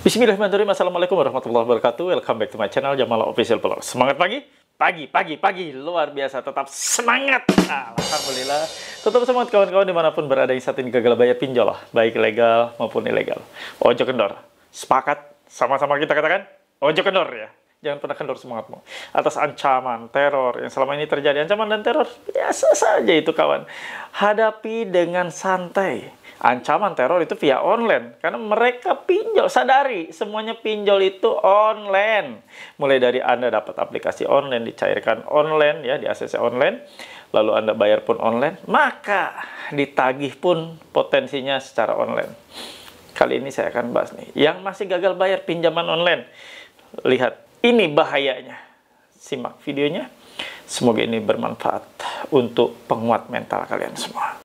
Bismillahirrahmanirrahim. Assalamualaikum warahmatullahi wabarakatuh. Welcome back to my channel Jamal Official Vlog. Semangat pagi, pagi, luar biasa. Tetap semangat. Alhamdulillah. Tetap semangat kawan-kawan dimanapun berada yang saat ini gagal bayar pinjol, baik legal maupun ilegal. Ojo kendor. Sepakat? Sama-sama kita katakan ojo kendor ya. Jangan pernah kendor semangatmu atas ancaman teror yang selama ini terjadi. Ancaman dan teror biasa saja itu kawan. Hadapi dengan santai. Ancaman teror itu via online karena mereka pinjol. Sadari semuanya pinjol itu online. Mulai dari Anda dapat aplikasi online, dicairkan online ya, di ACC online, lalu Anda bayar pun online, maka ditagih pun potensinya secara online. Kali ini saya akan bahas nih yang masih gagal bayar pinjaman online. Lihat, ini bahayanya. Simak videonya. Semoga ini bermanfaat untuk penguat mental kalian semua.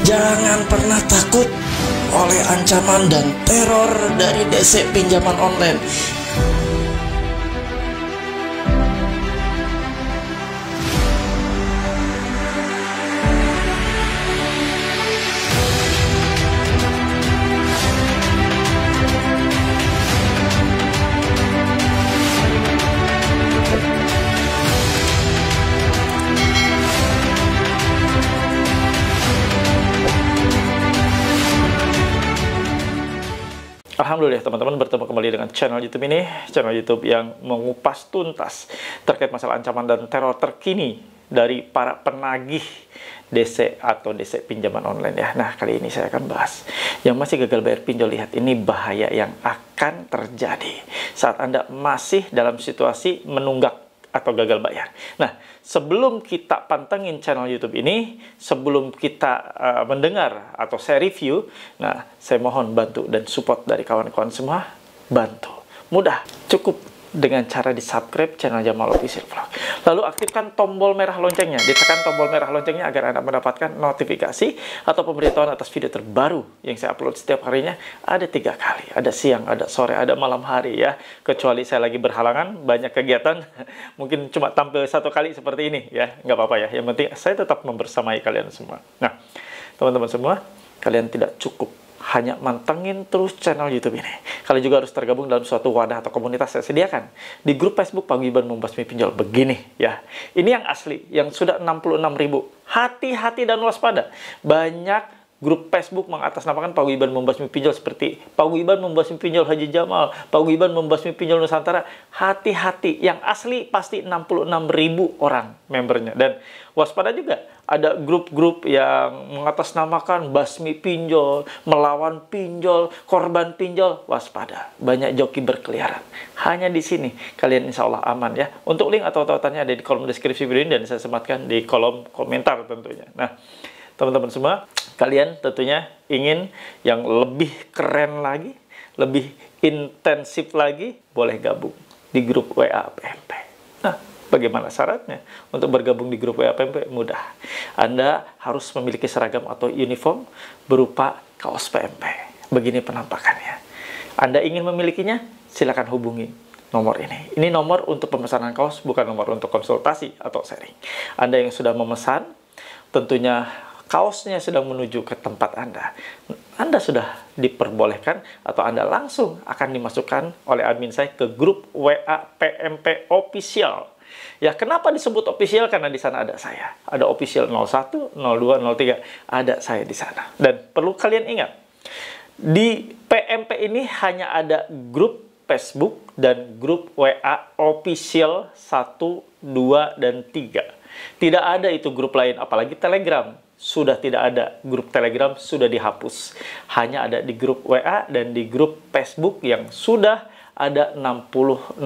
Jangan pernah takut oleh ancaman dan teror dari DC pinjaman online. Alhamdulillah teman-teman bertemu kembali dengan channel YouTube ini, channel YouTube yang mengupas tuntas terkait masalah ancaman dan teror terkini dari para penagih DC atau DC pinjaman online ya. Nah, kali ini saya akan bahas yang masih gagal bayar pinjol. Lihat, ini bahaya yang akan terjadi saat Anda masih dalam situasi menunggak atau gagal bayar. Nah, sebelum kita pantengin channel YouTube ini, sebelum kita mendengar atau saya review, nah, saya mohon bantu dan support dari kawan-kawan semua. Bantu. Mudah, cukup dengan cara di-subscribe channel Jamal Official Vlog. Lalu aktifkan tombol merah loncengnya. Ditekan tombol merah loncengnya agar Anda mendapatkan notifikasi atau pemberitahuan atas video terbaru yang saya upload setiap harinya. Ada 3 kali. Ada siang, ada sore, ada malam hari ya. Kecuali saya lagi berhalangan, banyak kegiatan. Mungkin cuma tampil 1 kali seperti ini ya. Nggak apa-apa ya. Yang penting saya tetap membersamai kalian semua. Nah, teman-teman semua, kalian tidak cukup hanya mantengin terus channel YouTube ini. Kalian juga harus tergabung dalam suatu wadah atau komunitas saya sediakan di grup Facebook Paguyuban Membasmi Pinjol. Begini ya. Ini yang asli, yang sudah 66.000. Hati-hati dan waspada. Banyak grup Facebook mengatasnamakan Paguyuban Membasmi Pinjol seperti Paguyuban Membasmi Pinjol Haji Jamal, Paguyuban Membasmi Pinjol Nusantara. Hati-hati, yang asli pasti 66.000 orang membernya. Dan waspada juga, ada grup-grup yang mengatasnamakan basmi pinjol, melawan pinjol, korban pinjol. Waspada, banyak joki berkeliaran. Hanya di sini kalian insya Allah aman ya. Untuk link atau tautannya ada di kolom deskripsi video ini dan saya sematkan di kolom komentar tentunya. Nah, teman-teman semua, kalian tentunya ingin yang lebih keren lagi, lebih intensif lagi, boleh gabung di grup WA PMP. Nah, bagaimana syaratnya? Untuk bergabung di grup WA PMP mudah. Anda harus memiliki seragam atau uniform berupa kaos PMP. Begini penampakannya. Anda ingin memilikinya? Silakan hubungi nomor ini. Ini nomor untuk pemesanan kaos, bukan nomor untuk konsultasi atau sharing. Anda yang sudah memesan, tentunya kaosnya sedang menuju ke tempat Anda sudah diperbolehkan atau Anda langsung akan dimasukkan oleh admin saya ke grup WA PMP Official. Ya, kenapa disebut official? Karena di sana ada saya. Ada official 01, 02, 03. Ada saya di sana. Dan perlu kalian ingat, di PMP ini hanya ada grup Facebook dan grup WA Official 1, 2, dan 3. Tidak ada itu grup lain, apalagi Telegram. Sudah tidak ada, grup Telegram sudah dihapus. Hanya ada di grup WA dan di grup Facebook yang sudah ada 66.000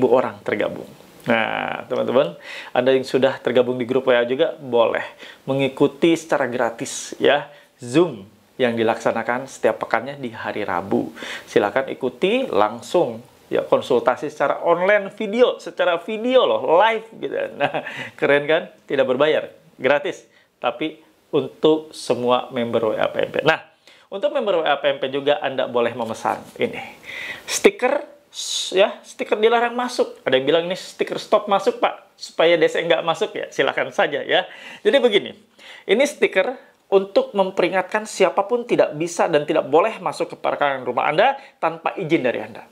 orang tergabung. Nah, teman-teman, Anda yang sudah tergabung di grup WA juga boleh mengikuti secara gratis ya Zoom yang dilaksanakan setiap pekannya di hari Rabu. Silakan ikuti langsung ya, konsultasi secara online secara video loh, live gitu. Nah, keren kan? Tidak berbayar, gratis. Tapi untuk semua member WA PMP. Nah, untuk member WA PMP juga Anda boleh memesan ini stiker ya, stiker dilarang masuk. Ada yang bilang ini stiker stop masuk Pak, supaya DC nggak masuk ya. Silakan saja ya. Jadi begini, ini stiker untuk memperingatkan siapapun tidak bisa dan tidak boleh masuk ke perangkat rumah Anda tanpa izin dari Anda.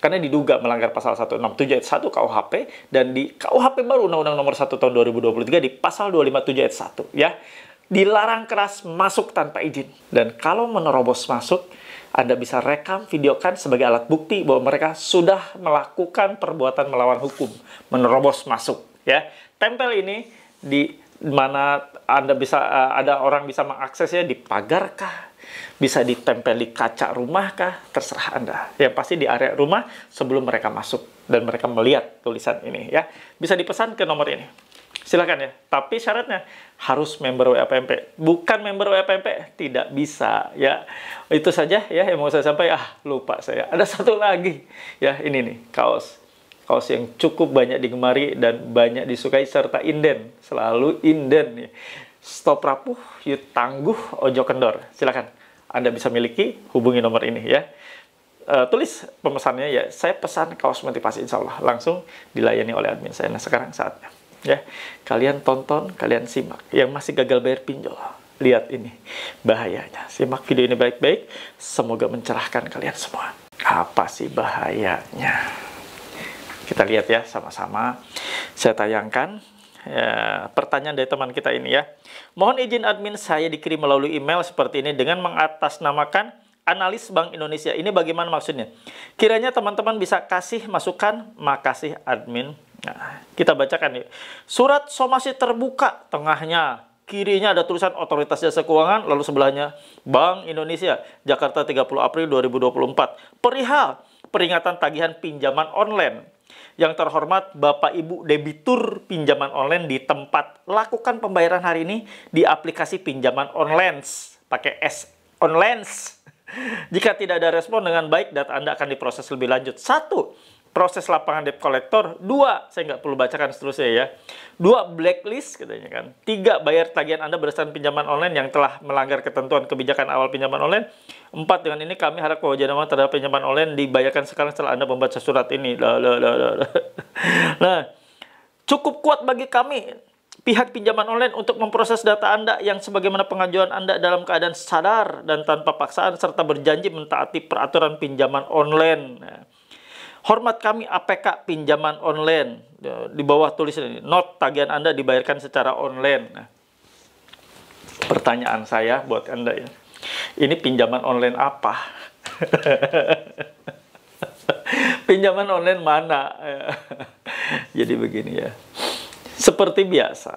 Karena diduga melanggar pasal 167 ayat 1 KUHP, dan di KUHP baru Undang-Undang Nomor 1 Tahun 2023 di pasal 257 ayat 1 ya. Dilarang keras masuk tanpa izin. Dan kalau menerobos masuk, Anda bisa rekam, videokan sebagai alat bukti bahwa mereka sudah melakukan perbuatan melawan hukum, menerobos masuk ya. Tempel ini di mana Anda bisa ada orang bisa mengaksesnya di pagar kah? Bisa ditempel di kaca rumah kah? Terserah Anda. Yang pasti di area rumah sebelum mereka masuk dan mereka melihat tulisan ini ya. Bisa dipesan ke nomor ini. Silakan ya. Tapi syaratnya harus member WAPMP. Bukan member WAPMP tidak bisa ya. Itu saja ya yang mau saya sampaikan. Lupa saya. Ada satu lagi ya, ini nih kaos. Kaos yang cukup banyak digemari dan banyak disukai serta inden. Selalu inden nih. Stop rapuh, yuk tangguh, ojo kendor. Silakan. Anda bisa miliki, hubungi nomor ini ya. Tulis pemesannya ya. Saya pesan kaos motivasi, insya Allah langsung dilayani oleh admin saya. Nah sekarang saatnya ya. Kalian tonton, kalian simak. Yang masih gagal bayar pinjol, lihat ini bahayanya. Simak video ini baik-baik. Semoga mencerahkan kalian semua. Apa sih bahayanya? Kita lihat ya sama-sama. Saya tayangkan ya, pertanyaan dari teman kita ini ya. Mohon izin admin saya dikirim melalui email seperti ini dengan mengatasnamakan analis Bank Indonesia. Ini bagaimana maksudnya? Kiranya teman-teman bisa kasih masukan. Makasih admin. Nah, kita bacakan nih. Surat somasi terbuka, tengahnya kirinya ada tulisan Otoritas Jasa Keuangan, lalu sebelahnya Bank Indonesia, Jakarta 30 April 2024. Perihal peringatan tagihan pinjaman online. Yang terhormat Bapak Ibu debitur pinjaman online di tempat, lakukan pembayaran hari ini di aplikasi pinjaman online. Pakai S, online. Jika tidak ada respon dengan baik, data Anda akan diproses lebih lanjut. 1. Proses lapangan debt collector. 2. Saya nggak perlu bacakan seterusnya ya. 2. Blacklist katanya kan. 3. Bayar tagihan Anda berdasarkan pinjaman online yang telah melanggar ketentuan kebijakan awal pinjaman online. 4. Dengan ini kami harap kewajiban terhadap pinjaman online dibayarkan sekarang setelah Anda membaca surat ini. Nah, cukup kuat bagi kami pihak pinjaman online untuk memproses data Anda yang sebagaimana pengajuan Anda dalam keadaan sadar dan tanpa paksaan serta berjanji mentaati peraturan pinjaman online. Nah, hormat kami APK pinjaman online. Di bawah tulisan ini, not tagihan Anda dibayarkan secara online. Nah, pertanyaan saya buat Anda ya, ini pinjaman online apa? Pinjaman online mana? Jadi begini ya. Seperti biasa,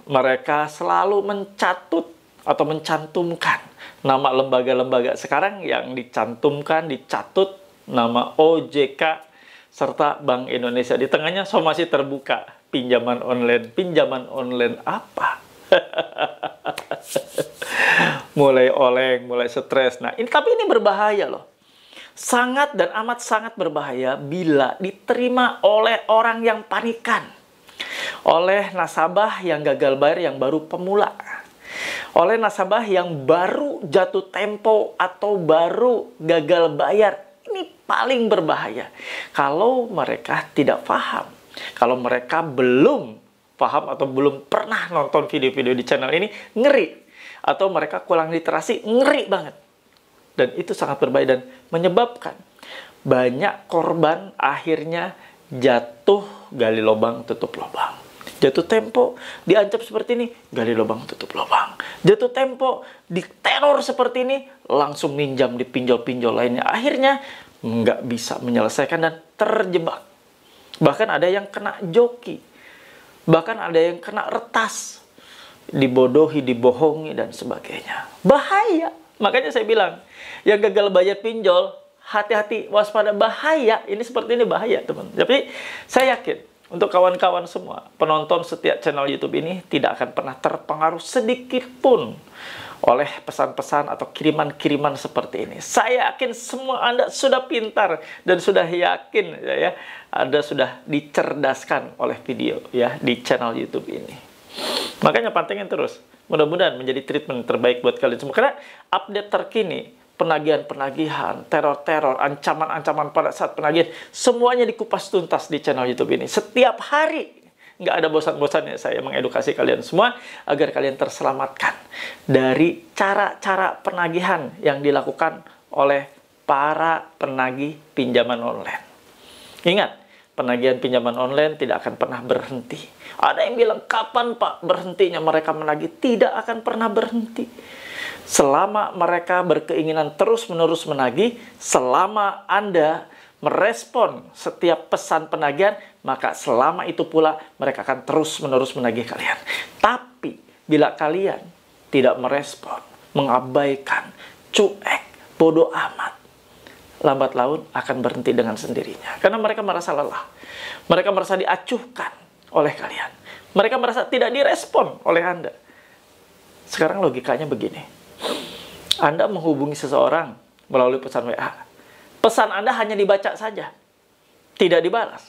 mereka selalu mencatut atau mencantumkan nama lembaga-lembaga. Sekarang yang dicantumkan, dicatut nama OJK serta Bank Indonesia. Di tengahnya somasi terbuka, pinjaman online. Pinjaman online apa? Mulai oleng, mulai stres. Nah, tapi ini berbahaya loh. Sangat dan amat sangat berbahaya bila diterima oleh orang yang panikan. Oleh nasabah yang gagal bayar yang baru pemula. Oleh nasabah yang baru jatuh tempo atau baru gagal bayar. Ini paling berbahaya. Kalau mereka tidak paham. Kalau mereka belum paham atau belum pernah nonton video-video di channel ini, ngeri. Atau mereka kurang literasi, ngeri banget. Dan itu sangat berbahaya dan menyebabkan banyak korban akhirnya jatuh gali lubang tutup lubang. Jatuh tempo diancam seperti ini, gali lubang tutup lubang. Jatuh tempo diteror seperti ini, langsung minjam di pinjol-pinjol lainnya. Akhirnya nggak bisa menyelesaikan dan terjebak. Bahkan ada yang kena joki. Bahkan ada yang kena retas. Dibodohi, dibohongi, dan sebagainya. Bahaya. Makanya saya bilang, yang gagal bayar pinjol, hati-hati, waspada, bahaya. Ini seperti ini bahaya, teman. Tapi saya yakin, untuk kawan-kawan semua, penonton setiap channel YouTube ini tidak akan pernah terpengaruh sedikit pun oleh pesan-pesan atau kiriman-kiriman seperti ini. Saya yakin semua Anda sudah pintar dan sudah yakin ya, Anda sudah dicerdaskan oleh video ya di channel YouTube ini. Makanya pantengin terus. Mudah-mudahan menjadi treatment terbaik buat kalian semua. Karena update terkini, penagihan-penagihan, teror-teror, ancaman-ancaman pada saat penagihan, semuanya dikupas tuntas di channel YouTube ini. Setiap hari nggak ada bosan-bosannya saya mengedukasi kalian semua agar kalian terselamatkan dari cara-cara penagihan yang dilakukan oleh para penagih pinjaman online. Ingat, penagihan pinjaman online tidak akan pernah berhenti. Ada yang bilang, kapan Pak berhentinya mereka menagih? Tidak akan pernah berhenti. Selama mereka berkeinginan terus-menerus menagih, selama Anda merespon setiap pesan penagihan, maka selama itu pula mereka akan terus-menerus menagih kalian. Tapi, bila kalian tidak merespon, mengabaikan, cuek, bodoh amat, lambat laun akan berhenti dengan sendirinya. Karena mereka merasa lelah. Mereka merasa diacuhkan oleh kalian. Mereka merasa tidak direspon oleh Anda. Sekarang logikanya begini. Anda menghubungi seseorang melalui pesan WA. Pesan Anda hanya dibaca saja. Tidak dibalas.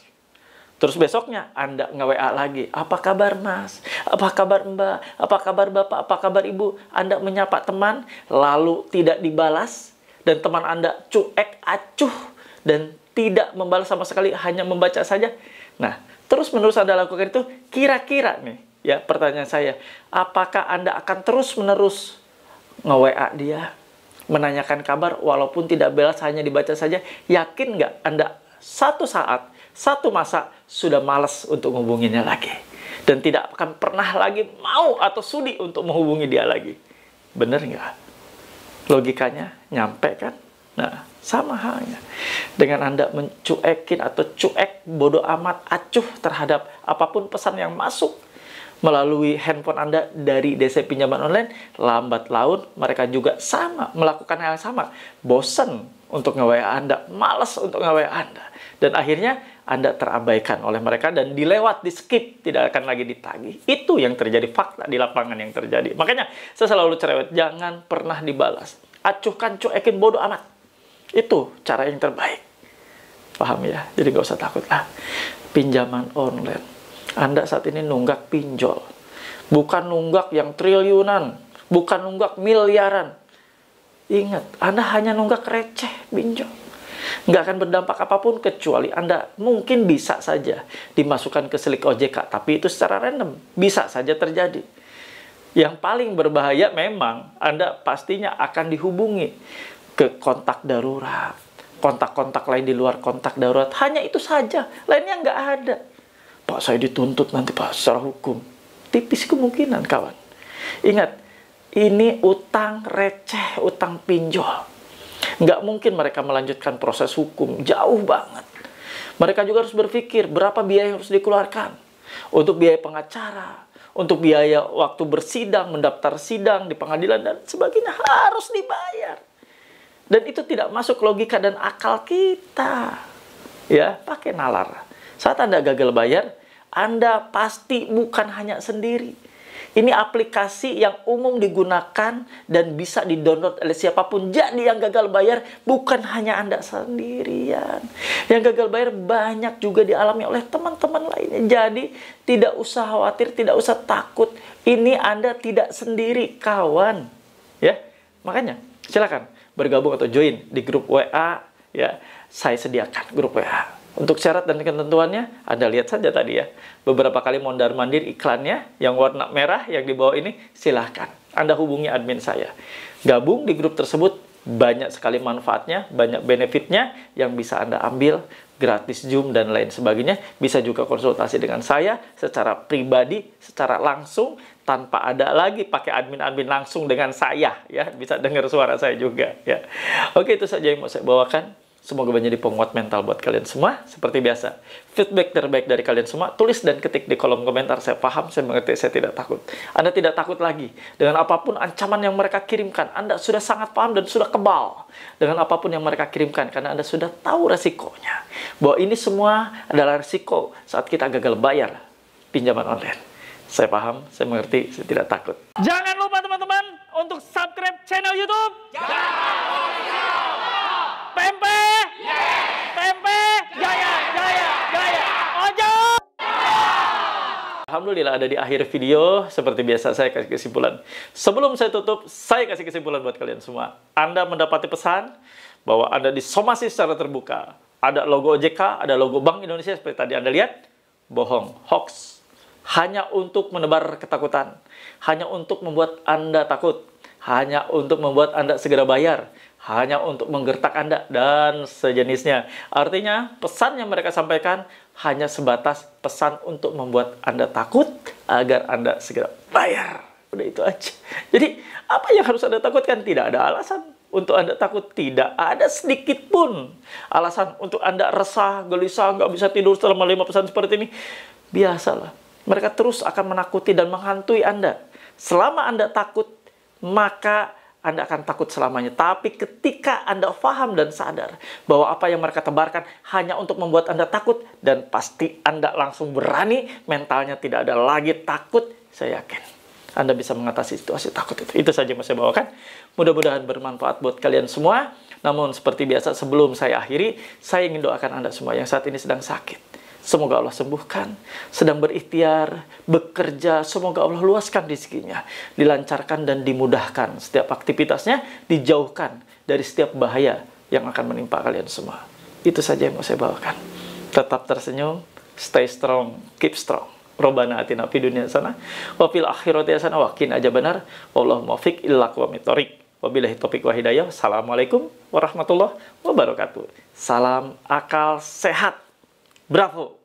Terus besoknya Anda nge-WA lagi. Apa kabar Mas? Apa kabar Mbak? Apa kabar Bapak? Apa kabar Ibu? Anda menyapa teman, lalu tidak dibalas. Dan teman Anda cuek, acuh, dan tidak membalas sama sekali, hanya membaca saja. Nah, terus-menerus Anda lakukan itu, kira-kira nih, ya pertanyaan saya, apakah Anda akan terus-menerus nge-WA dia, menanyakan kabar, walaupun tidak balas, hanya dibaca saja? Yakin nggak Anda satu saat, satu masa, sudah malas untuk menghubunginya lagi? Dan tidak akan pernah lagi mau atau sudi untuk menghubungi dia lagi? Bener nggak? Logikanya nyampe kan? Nah, sama halnya dengan Anda mencuekin atau cuek, bodoh amat, acuh terhadap apapun pesan yang masuk melalui handphone Anda dari DC pinjaman online, lambat laun mereka juga sama, melakukan hal yang sama. Bosan untuk nge-WA Anda, malas untuk nge-WA Anda. Dan akhirnya Anda terabaikan oleh mereka dan dilewat, di-skip, tidak akan lagi ditagih. Itu yang terjadi, fakta di lapangan yang terjadi. Makanya saya selalu cerewet, jangan pernah dibalas. Acuhkan, cuekin, bodoh amat. Itu cara yang terbaik. Paham ya? Jadi nggak usah takut lah. Pinjaman online. Anda saat ini nunggak pinjol. Bukan nunggak yang triliunan. Bukan nunggak miliaran. Ingat, Anda hanya nunggak receh pinjol. Nggak akan berdampak apapun kecuali Anda mungkin bisa saja dimasukkan ke selik OJK. Tapi itu secara random. Bisa saja terjadi. Yang paling berbahaya memang Anda pastinya akan dihubungi ke kontak darurat. Kontak-kontak lain di luar kontak darurat. Hanya itu saja. Lainnya nggak ada. Pak, saya dituntut nanti Pak secara hukum. Tipis kemungkinan kawan. Ingat, ini utang receh, utang pinjol. Nggak mungkin mereka melanjutkan proses hukum. Jauh banget. Mereka juga harus berpikir berapa biaya yang harus dikeluarkan. Untuk biaya pengacara, untuk biaya waktu bersidang, mendaftar sidang di pengadilan, dan sebagainya harus dibayar. Dan itu tidak masuk logika dan akal kita. Ya, pakai nalar. Saat Anda gagal bayar, Anda pasti bukan hanya sendiri. Ini aplikasi yang umum digunakan dan bisa di-download oleh siapapun. Jadi yang gagal bayar bukan hanya Anda sendirian. Yang gagal bayar banyak juga dialami oleh teman-teman lainnya. Jadi tidak usah khawatir, tidak usah takut. Ini Anda tidak sendiri, kawan. Ya, makanya silakan bergabung atau join di grup WA. Ya, saya sediakan grup WA. Untuk syarat dan ketentuannya, Anda lihat saja tadi ya. Beberapa kali mondar-mandir iklannya yang warna merah yang di bawah ini, silahkan. Anda hubungi admin saya. Gabung di grup tersebut, banyak sekali manfaatnya, banyak benefitnya yang bisa Anda ambil, gratis Zoom dan lain sebagainya. Bisa juga konsultasi dengan saya secara pribadi, secara langsung, tanpa ada lagi pakai admin-admin langsung dengan saya. Ya, bisa dengar suara saya juga. Ya. Oke, itu saja yang mau saya bawakan. Semoga menjadi penguat mental buat kalian semua. Seperti biasa, feedback terbaik dari kalian semua, tulis dan ketik di kolom komentar. Saya paham, saya mengerti, saya tidak takut. Anda tidak takut lagi. Dengan apapun ancaman yang mereka kirimkan, Anda sudah sangat paham dan sudah kebal. Dengan apapun yang mereka kirimkan, karena Anda sudah tahu resikonya. Bahwa ini semua adalah resiko saat kita gagal bayar pinjaman online. Saya paham, saya mengerti, saya tidak takut. Jangan lupa teman-teman untuk subscribe channel YouTube. Tempe, tempe, jaya, jaya, jaya, ojo. Alhamdulillah ada di akhir video. Seperti biasa saya kasih kesimpulan. Sebelum saya tutup, saya kasih kesimpulan buat kalian semua. Anda mendapati pesan bahwa Anda disomasi secara terbuka. Ada logo OJK, ada logo Bank Indonesia seperti tadi Anda lihat. Bohong, hoax. hanya untuk menebar ketakutan, hanya untuk membuat Anda takut, hanya untuk membuat Anda segera bayar, hanya untuk menggertak Anda, dan sejenisnya. Artinya, pesan yang mereka sampaikan hanya sebatas pesan untuk membuat Anda takut agar Anda segera bayar. Udah itu aja. Jadi, apa yang harus Anda takutkan? Tidak ada alasan untuk Anda takut. Tidak ada sedikit pun alasan untuk Anda resah, gelisah, nggak bisa tidur selama 5 pesan seperti ini. Biasalah. Mereka terus akan menakuti dan menghantui Anda. Selama Anda takut, maka Anda akan takut selamanya. Tapi ketika Anda paham dan sadar bahwa apa yang mereka tebarkan hanya untuk membuat Anda takut, dan pasti Anda langsung berani, mentalnya tidak ada lagi takut, saya yakin Anda bisa mengatasi situasi takut itu. Itu saja yang saya bawakan. Mudah-mudahan bermanfaat buat kalian semua. Namun seperti biasa, sebelum saya akhiri, saya ingin doakan Anda semua yang saat ini sedang sakit. Semoga Allah sembuhkan, sedang berikhtiar, bekerja, semoga Allah luaskan rezekinya, dilancarkan dan dimudahkan setiap aktivitasnya, dijauhkan dari setiap bahaya yang akan menimpa kalian semua. Itu saja yang mau saya bawakan. Tetap tersenyum, stay strong, keep strong. Robbana atina fid dunya hasanah wa fil akhirati hasanah wa qina adzabannar. Wallahu muwaffiq ila aqwamit thoriq. Wabillahi taufiq wa hidayah. Assalamualaikum warahmatullahi wabarakatuh. Salam akal sehat. Bravo!